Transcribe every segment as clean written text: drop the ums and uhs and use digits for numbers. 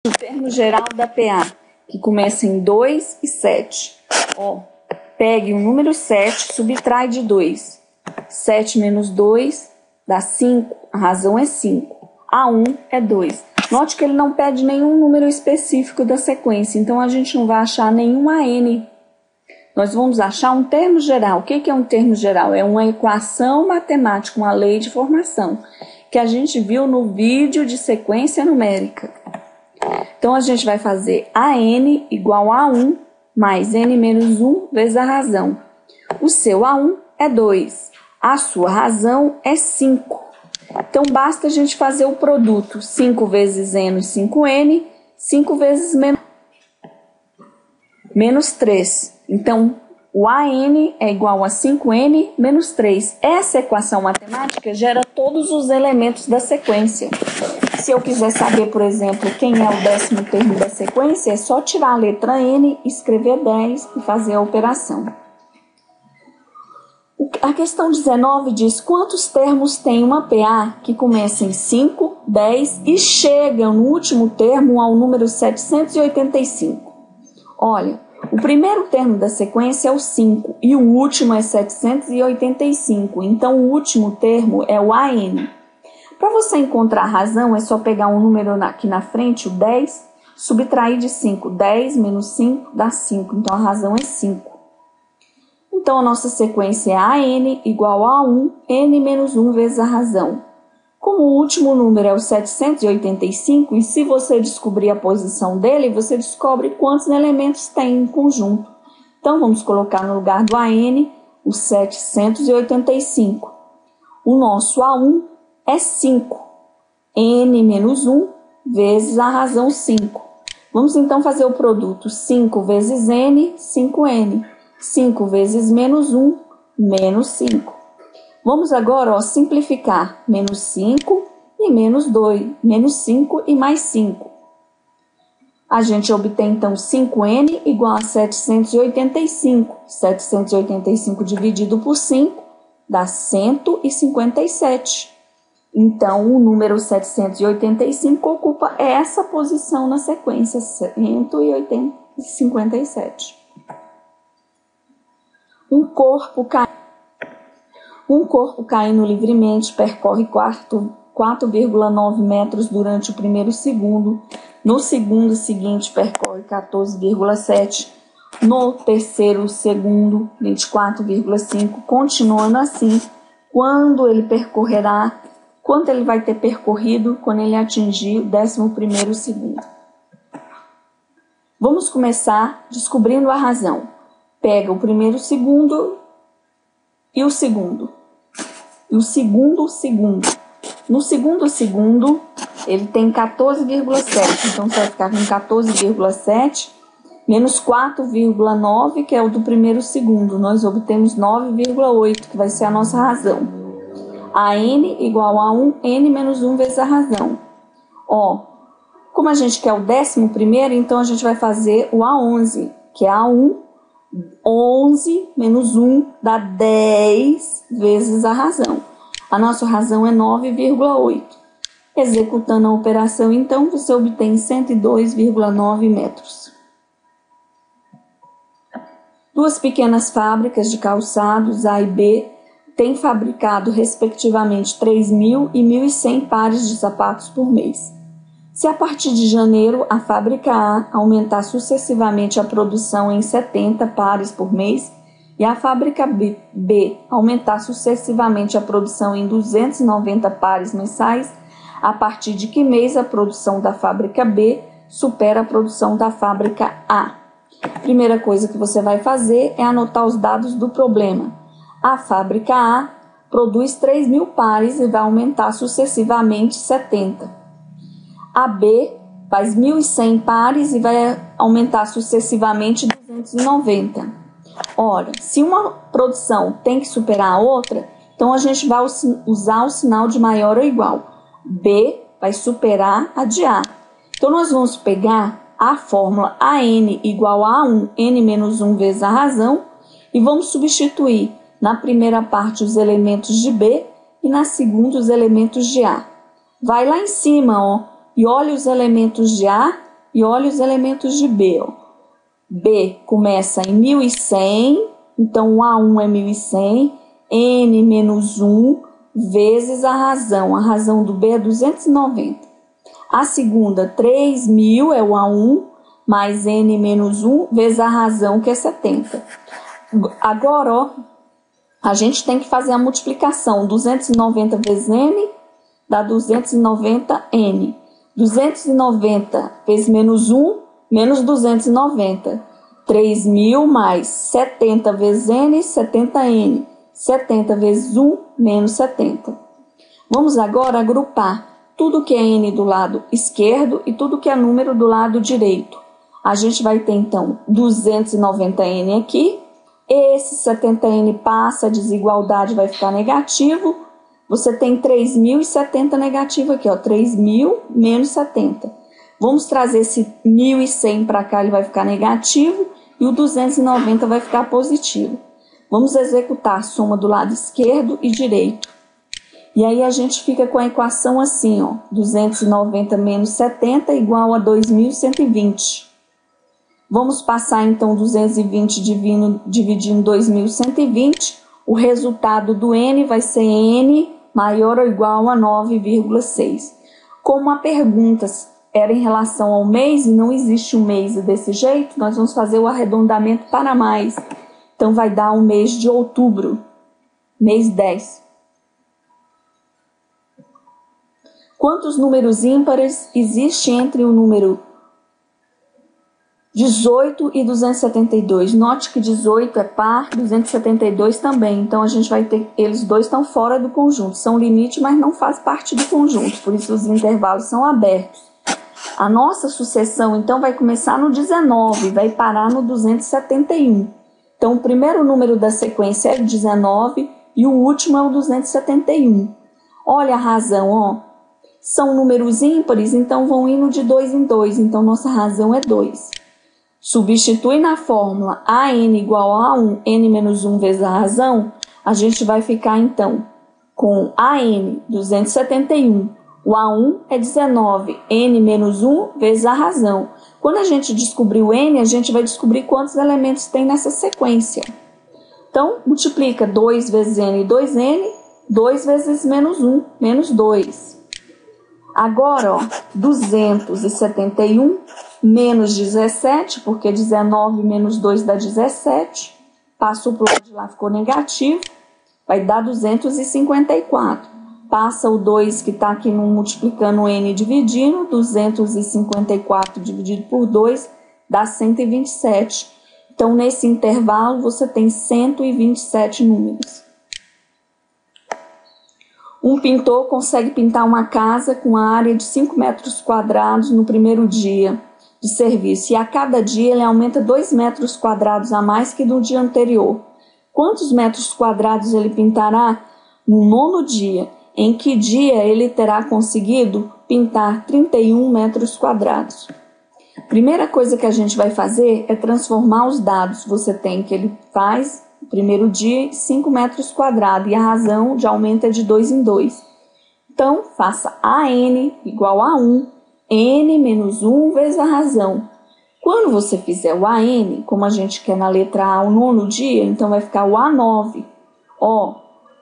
O termo geral da PA, que começa em 2 e 7. Pegue o número 7, subtrai de 2. 7 menos 2 dá 5, a razão é 5. A1 é 2. Note que ele não pede nenhum número específico da sequência, então a gente não vai achar nenhum AN. Nós vamos achar um termo geral. O que é um termo geral? É uma equação matemática, uma lei de formação, que a gente viu no vídeo de sequência numérica. Então, a gente vai fazer AN igual a 1 mais N menos 1 vezes a razão. O seu A1 é 2, a sua razão é 5. Então, basta a gente fazer o produto. 5 vezes N, 5N, 5 vezes menos 3. Então, o AN é igual a 5N menos 3. Essa equação matemática gera todos os elementos da sequência. Se eu quiser saber, por exemplo, quem é o 10º termo da sequência, é só tirar a letra N, escrever 10 e fazer a operação. A questão 19 diz quantos termos tem uma PA que começa em 5, 10 e chega no último termo ao número 785. Olha, o primeiro termo da sequência é o 5 e o último é 785, então o último termo é o AN. Para você encontrar a razão, é só pegar um número aqui na frente, o 10, subtrair de 5. 10 menos 5 dá 5, então a razão é 5. Então a nossa sequência é AN igual a 1, N menos 1 vezes a razão. Como o último número é o 785, e se você descobrir a posição dele, você descobre quantos elementos tem em conjunto. Então vamos colocar no lugar do AN o 785. O nosso A1 é 5, N menos 1 vezes a razão 5. Vamos então fazer o produto 5 vezes N, 5N. 5 vezes menos 1, menos 5. Vamos agora simplificar. Menos 5 e menos 2. Menos 5 e mais 5. A gente obtém então 5N igual a 785. 785 dividido por 5 dá 157. Então, o número 785 ocupa essa posição na sequência, 157. Um corpo caindo livremente percorre 4,9 metros durante o primeiro segundo. No segundo seguinte, percorre 14,7. No terceiro segundo, 24,5. Continuando assim, quanto ele vai ter percorrido quando ele atingir o 11º segundo. Vamos começar descobrindo a razão. Pega o primeiro segundo e o segundo. E o segundo segundo. No segundo segundo, ele tem 14,7. Então, você vai ficar com 14,7 menos 4,9, que é o do primeiro segundo. Nós obtemos 9,8, que vai ser a nossa razão. A N igual a 1, N menos 1 vezes a razão. Como a gente quer o 11º, então a gente vai fazer o A11, que é A1. 11 menos 1 dá 10 vezes a razão. A nossa razão é 9,8. Executando a operação, então, você obtém 102,9 metros. Duas pequenas fábricas de calçados, A e B, têm fabricado, respectivamente, 3.000 e 1.100 pares de sapatos por mês. Se a partir de janeiro a fábrica A aumentar sucessivamente a produção em 70 pares por mês e a fábrica B aumentar sucessivamente a produção em 290 pares mensais, a partir de que mês a produção da fábrica B supera a produção da fábrica A? Primeira coisa que você vai fazer é anotar os dados do problema. A fábrica A produz 3.000 pares e vai aumentar sucessivamente 70. A B faz 1.100 pares e vai aumentar sucessivamente 290. Ora, se uma produção tem que superar a outra, então a gente vai usar o sinal de maior ou igual. B vai superar a de A. Então, nós vamos pegar a fórmula AN igual a 1, N menos 1 vezes a razão, e vamos substituir na primeira parte os elementos de B e na segunda os elementos de A. Vai lá em cima, e olha os elementos de A e olha os elementos de B. Ó. B começa em 1100, então o A1 é 1100, N menos 1 vezes a razão do B é 290. A segunda, 3000 é o A1, mais N menos 1 vezes a razão, que é 70. Agora, ó, a gente tem que fazer a multiplicação. 290 vezes N dá 290N. 290 vezes menos 1, menos 290. 3.000 mais 70 vezes N, 70N. 70 vezes 1, menos 70. Vamos agora agrupar tudo que é N do lado esquerdo e tudo que é número do lado direito. A gente vai ter, então, 290N aqui. Esse 70N passa, a desigualdade vai ficar negativo. Você tem 3.070 negativo aqui, ó, 3.000 menos 70. Vamos trazer esse 1.100 para cá, ele vai ficar negativo, e o 290 vai ficar positivo. Vamos executar a soma do lado esquerdo e direito. E aí a gente fica com a equação assim, ó, 290 menos 70 igual a 2.120. Vamos passar então 220 dividindo 2.120. O resultado do N vai ser N maior ou igual a 9,6. Como a pergunta era em relação ao mês e não existe um mês desse jeito, nós vamos fazer o arredondamento para mais. Então vai dar o mês de outubro, mês 10. Quantos números ímpares existe entre o número 18 e 272? Note que 18 é par, 272 também. Então, a gente vai ter... Eles dois estão fora do conjunto. São limite, mas não faz parte do conjunto. Por isso, os intervalos são abertos. A nossa sucessão, então, vai começar no 19, vai parar no 271. Então, o primeiro número da sequência é o 19 e o último é o 271. Olha a razão, ó. São números ímpares, então vão indo de 2 em 2. Então, nossa razão é 2. Substitui na fórmula AN igual a 1, N menos 1 vezes a razão, a gente vai ficar, então, com AN 271. O A1 é 19, N menos 1 vezes a razão. Quando a gente descobrir o N, a gente vai descobrir quantos elementos tem nessa sequência. Então, multiplica 2 vezes N, 2N, 2 vezes menos 1, menos 2. Agora, ó, 271 menos 17, porque 19 menos 2 dá 17. Passou para o lado de lá, ficou negativo. Vai dar 254. Passa o 2 que está aqui no multiplicando o N dividindo. 254 dividido por 2 dá 127. Então, nesse intervalo, você tem 127 números. Um pintor consegue pintar uma casa com a área de 5 metros quadrados no primeiro dia de serviço. E a cada dia ele aumenta 2 metros quadrados a mais que no dia anterior. Quantos metros quadrados ele pintará no 9º dia? Em que dia ele terá conseguido pintar 31 metros quadrados? Primeira coisa que a gente vai fazer é transformar os dados. Você tem que ele faz... Primeiro dia, 5 metros quadrados, e a razão de aumento é de 2 em 2. Então, faça AN igual a 1, N menos 1 vezes a razão. Quando você fizer o AN, como a gente quer na letra A o 9º dia, então vai ficar o A9. Ó,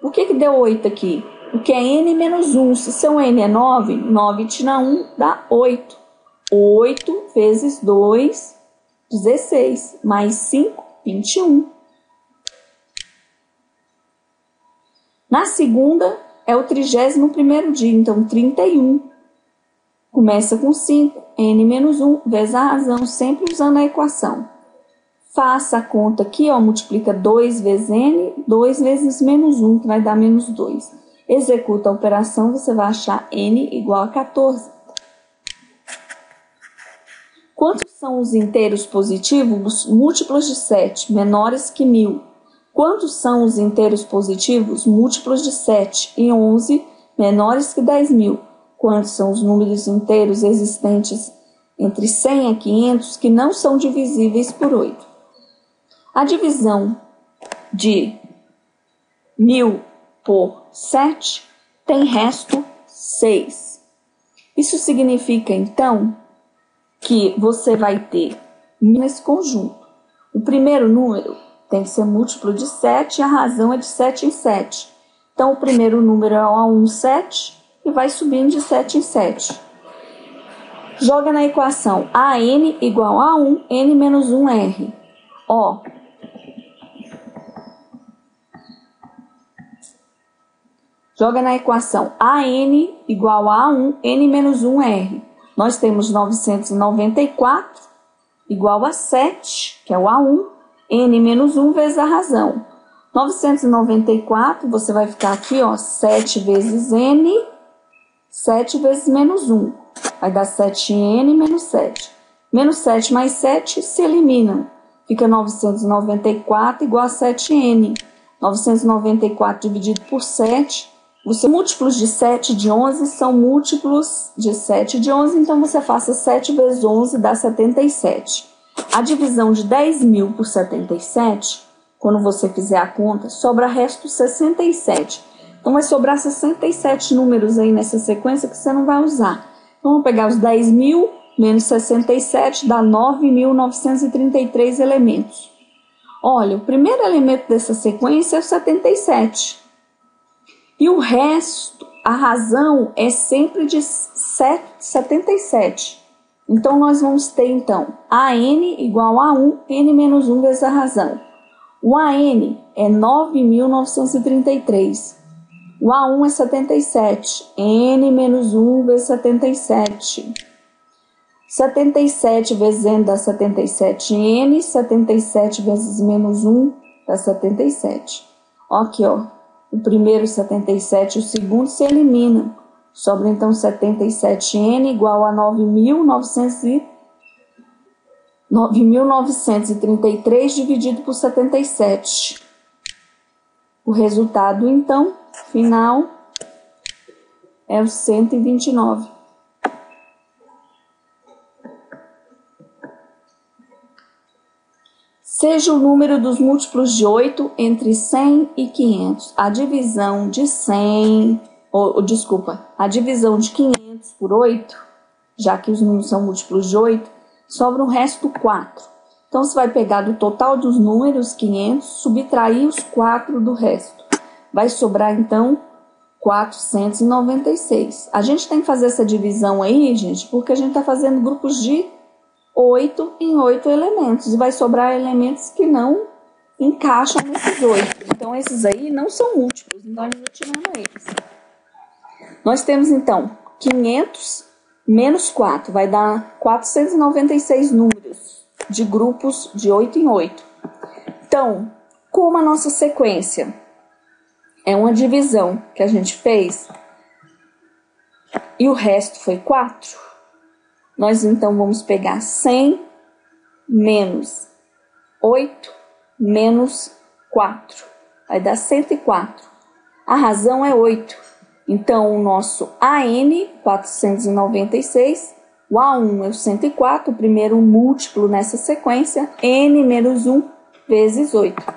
por que deu 8 aqui? Porque é N menos 1. Se seu N é 9, 9 tira 1 dá 8. 8 vezes 2, 16. Mais 5, 21. Na segunda, é o 31º dia, então 31. Começa com 5, N menos 1, vezes a razão, sempre usando a equação. Faça a conta aqui, ó, multiplica 2 vezes N, 2 vezes menos 1, que vai dar menos 2. Executa a operação, você vai achar N igual a 14. Quantos são os inteiros positivos múltiplos de 7, menores que 1000? Quantos são os inteiros positivos múltiplos de 7 e 11, menores que 10.000? Quantos são os números inteiros existentes entre 100 a 500 que não são divisíveis por 8? A divisão de 1000 por 7 tem resto 6. Isso significa, então, que você vai ter nesse conjunto. O primeiro número tem que ser múltiplo de 7 e a razão é de 7 em 7. Então, o primeiro número é o A1, 7, e vai subindo de 7 em 7. Joga na equação AN igual a 1, N menos 1R. Ó, joga na equação AN igual a 1, N menos 1R. Nós temos 994 igual a 7, que é o A1, N menos 1 vezes a razão. 994, você vai ficar aqui, ó, 7 vezes N, 7 vezes menos 1. Vai dar 7N menos 7. Menos 7 mais 7 se eliminam. Fica 994 igual a 7N. 994 dividido por 7. Os múltiplos de 7 de 11 são múltiplos de 7 de 11, então você faça 7 vezes 11 dá 77. A divisão de 10.000 por 77, quando você fizer a conta, sobra resto 67. Então vai sobrar 67 números aí nessa sequência que você não vai usar. Então vamos pegar os 10.000 menos 67, dá 9.933 elementos. Olha, o primeiro elemento dessa sequência é o 77. E o resto, a razão é sempre de 77. Então, nós vamos ter, então, AN igual a 1, N menos 1 vezes a razão. O AN é 9.933. O A1 é 77. N menos 1 vezes 77. 77 vezes N dá 77N. 77 vezes menos 1 dá 77. Ó, aqui, ó. O primeiro 77 e o segundo se eliminam. Sobra então 77N igual a 9.933 dividido por 77. O resultado, então, final é o 129. Seja o número dos múltiplos de 8 entre 100 e 500. A divisão de 500 por 8, já que os números são múltiplos de 8, sobra um resto 4. Então, você vai pegar do total dos números, 500, subtrair os 4 do resto. Vai sobrar, então, 496. A gente tem que fazer essa divisão aí, gente, porque a gente está fazendo grupos de 8 em 8 elementos. E vai sobrar elementos que não encaixam nesses 8. Então, esses aí não são múltiplos. Então, nós tiramos eles. Nós temos, então, 500 menos 4. Vai dar 496 números de grupos de 8 em 8. Então, como a nossa sequência é uma divisão que a gente fez e o resto foi 4, nós então vamos pegar 100 menos 8 menos 4. Vai dar 104. A razão é 8. Então, o nosso AN, 496, o A1 é o 104, o primeiro múltiplo nessa sequência, N menos 1 vezes 8.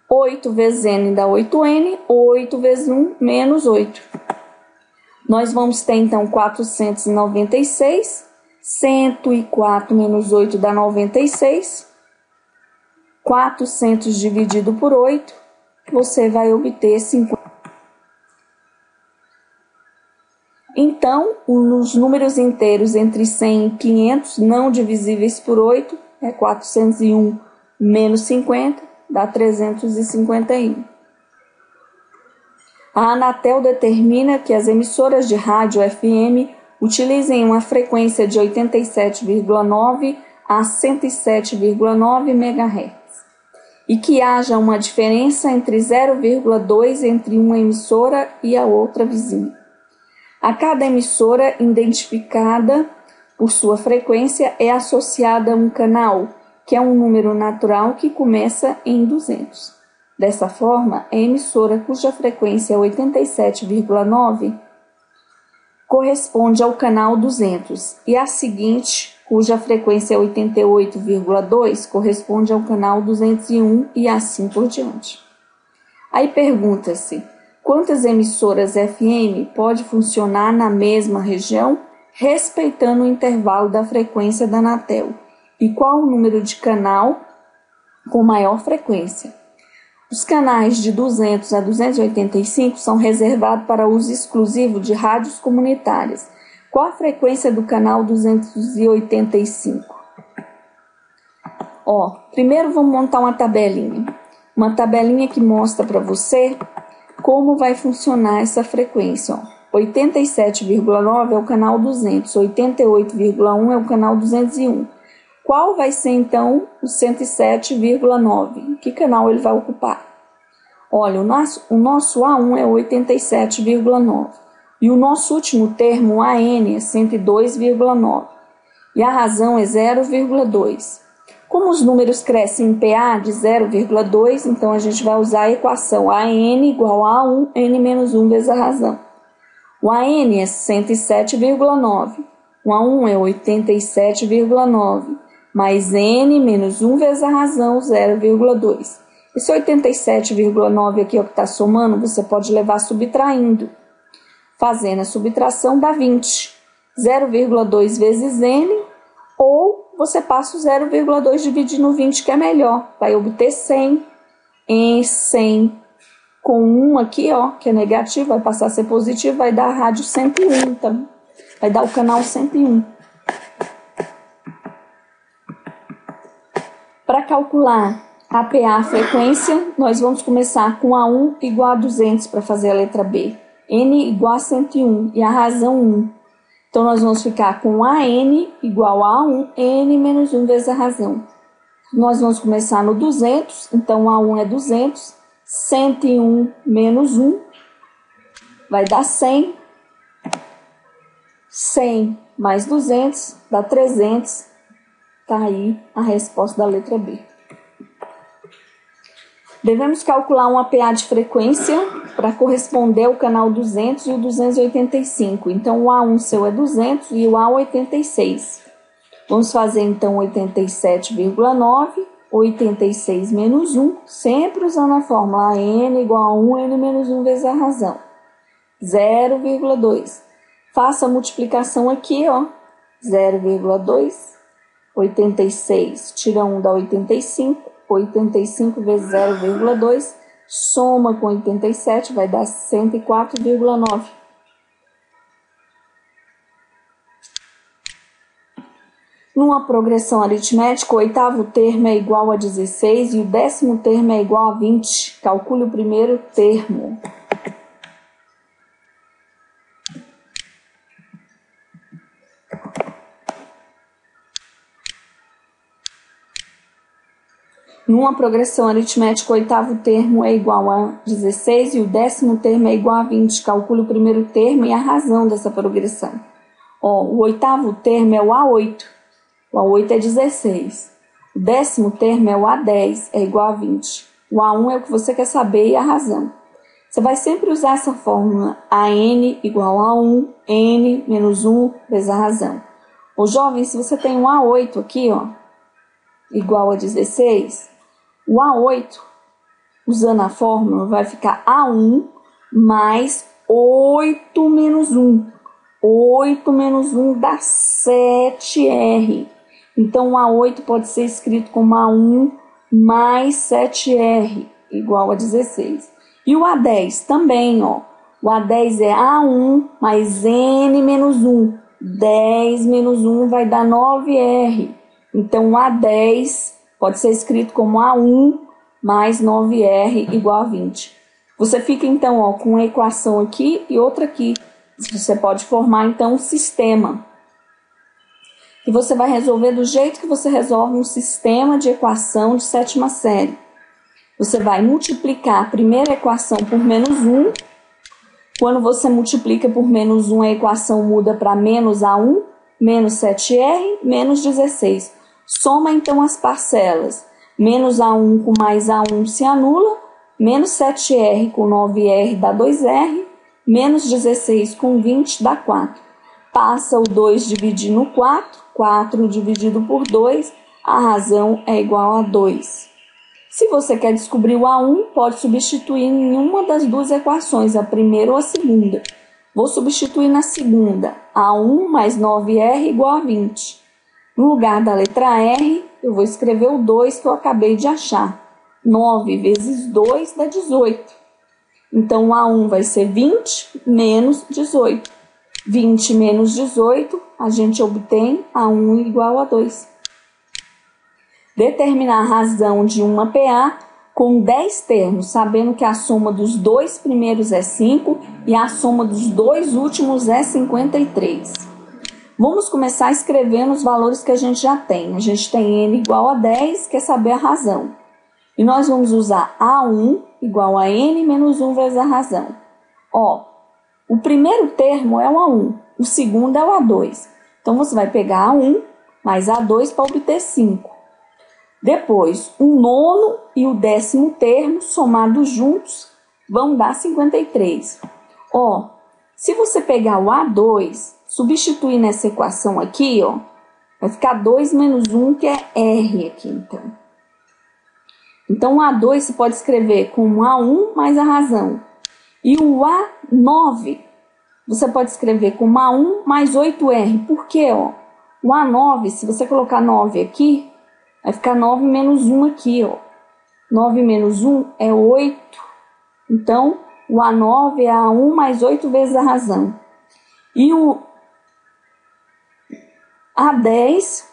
8 vezes N dá 8N, 8 vezes 1 menos 8. Nós vamos ter, então, 496, 104 menos 8 dá 96, 400 dividido por 8, você vai obter 50. Então, os números inteiros entre 100 e 500, não divisíveis por 8, é 401 menos 50, dá 351. A Anatel determina que as emissoras de rádio FM utilizem uma frequência de 87,9 a 107,9 MHz e que haja uma diferença entre 0,2 entre uma emissora e a outra vizinha. A cada emissora identificada por sua frequência é associada a um canal, que é um número natural que começa em 200. Dessa forma, a emissora cuja frequência é 87,9 corresponde ao canal 200 e a seguinte, cuja frequência é 88,2, corresponde ao canal 201 e assim por diante. Aí pergunta-se, quantas emissoras FM pode funcionar na mesma região respeitando o intervalo da frequência da Anatel. E qual o número de canal com maior frequência? Os canais de 200 a 285 são reservados para uso exclusivo de rádios comunitárias. Qual a frequência do canal 285? Primeiro vamos montar uma tabelinha. Uma tabelinha que mostra para você como vai funcionar essa frequência. 87,9 é o canal 200, 88,1 é o canal 201. Qual vai ser, então, o 107,9? Que canal ele vai ocupar? Olha, o nosso A1 é 87,9. E o nosso último termo, AN, é 102,9. E a razão é 0,2. Como os números crescem em PA de 0,2, então a gente vai usar a equação AN igual a A1, N menos 1 vezes a razão. O AN é 107,9. O A1 é 87,9. Mais N menos 1 vezes a razão, 0,2. Esse 87,9 aqui, que está somando, você pode levar subtraindo. Fazendo a subtração dá 20. 0,2 vezes N, ou você passa o 0,2 dividido no 20, que é melhor. Vai obter 100. Em 100 com 1 aqui, que é negativo, vai passar a ser positivo, vai dar a rádio 101, então vai dar o canal 101. Para calcular a PA, a frequência, nós vamos começar com A1 igual a 200 para fazer a letra B. N igual a 101 e a razão 1. Então, nós vamos ficar com AN igual a A1, N menos 1 vezes a razão. Nós vamos começar no 200, então A1 é 200, 101 menos 1 vai dar 100. 100 mais 200 dá 300. Está aí a resposta da letra B. Devemos calcular uma PA de frequência para corresponder ao canal 200 e o 285. Então, o A1 seu é 200 e o A 86. Vamos fazer, então, 87,9, 86 menos 1, sempre usando a fórmula AN igual a 1, N menos 1 vezes a razão. 0,2. Faça a multiplicação aqui, 0,2. 86 tira 1 dá 85. 85 vezes 0,2, soma com 87, vai dar 104,9. Numa progressão aritmética, o oitavo termo é igual a 16 e o 10º termo é igual a 20. Calcule o primeiro termo. Numa progressão aritmética, o oitavo termo é igual a 16 e o 10º termo é igual a 20. Calcule o primeiro termo e a razão dessa progressão. O oitavo termo é o A8. O A8 é 16. O 10º termo é o A10, é igual a 20. O A1 é o que você quer saber e a razão. Você vai sempre usar essa fórmula AN igual a 1, N menos 1 vezes a razão. Jovem, se você tem um A8 aqui, igual a 16... O A8, usando a fórmula, vai ficar A1 mais 8 menos 1. 8 menos 1 dá 7R. Então, o A8 pode ser escrito como A1 mais 7R, igual a 16. E o A10 também, O A10 é A1 mais N menos 1. 10 menos 1 vai dar 9R. Então, o A10... pode ser escrito como A1 mais 9R igual a 20. Você fica, então, com uma equação aqui e outra aqui. Você pode formar, então, um sistema. E você vai resolver do jeito que você resolve um sistema de equação de sétima série. Você vai multiplicar a primeira equação por menos 1. Quando você multiplica por menos 1, a equação muda para menos A1, menos 7R, menos 16. Soma, então, as parcelas. Menos A1 com mais A1 se anula. Menos 7R com 9R dá 2R. Menos 16 com 20 dá 4. Passa o 2 dividido no 4. 4 dividido por 2. A razão é igual a 2. Se você quer descobrir o A1, pode substituir em uma das duas equações, a primeira ou a segunda. Vou substituir na segunda. A1 mais 9R igual a 20. No lugar da letra R, eu vou escrever o 2 que eu acabei de achar. 9 vezes 2 dá 18. Então, A1 vai ser 20 menos 18. 20 menos 18, a gente obtém A1 igual a 2. Determinar a razão de uma PA com 10 termos, sabendo que a soma dos dois primeiros é 5 e a soma dos dois últimos é 53. Vamos começar escrevendo os valores que a gente já tem. A gente tem N igual a 10, quer saber a razão. E nós vamos usar A1 igual a N menos 1 vezes a razão. Ó, o primeiro termo é o A1, o segundo é o A2. Então, você vai pegar A1 mais A2 para obter 5. Depois, o nono e o 10º termo, somados juntos, vão dar 53. Ó, se você pegar o A2, substituir nessa equação aqui, ó, vai ficar 2 menos 1, que é R aqui, então. Então, o A2 você pode escrever como A1 mais a razão. E o A9, você pode escrever como A1 mais 8R. Por quê, ó? O A9, se você colocar 9 aqui, vai ficar 9 menos 1 aqui, ó. 9 menos 1 é 8. Então, o A9 é A1 mais 8 vezes a razão. E o A10,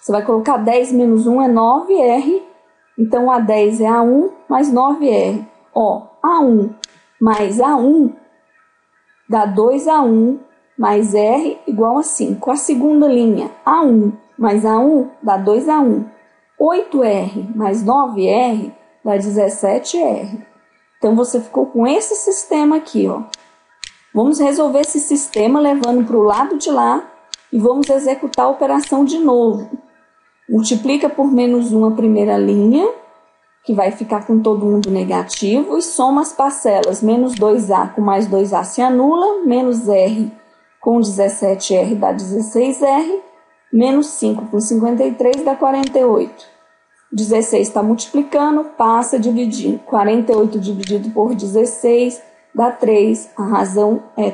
você vai colocar 10 menos 1 é 9R. Então, o A10 é A1 mais 9R. Ó, A1 mais A1 dá 2A1 mais R igual a 5. A segunda linha, A1 mais A1 dá 2A1. 8R mais 9R dá 17R. Então, você ficou com esse sistema aqui, ó. Vamos resolver esse sistema levando para o lado de lá e vamos executar a operação de novo. Multiplica por menos 1 a primeira linha, que vai ficar com todo mundo negativo, e soma as parcelas. Menos 2A com mais 2A se anula, menos R com 17R dá 16R, menos 5 com 53 dá 48. 16 está multiplicando, passa dividindo. 48 dividido por 16 dá 3. A razão é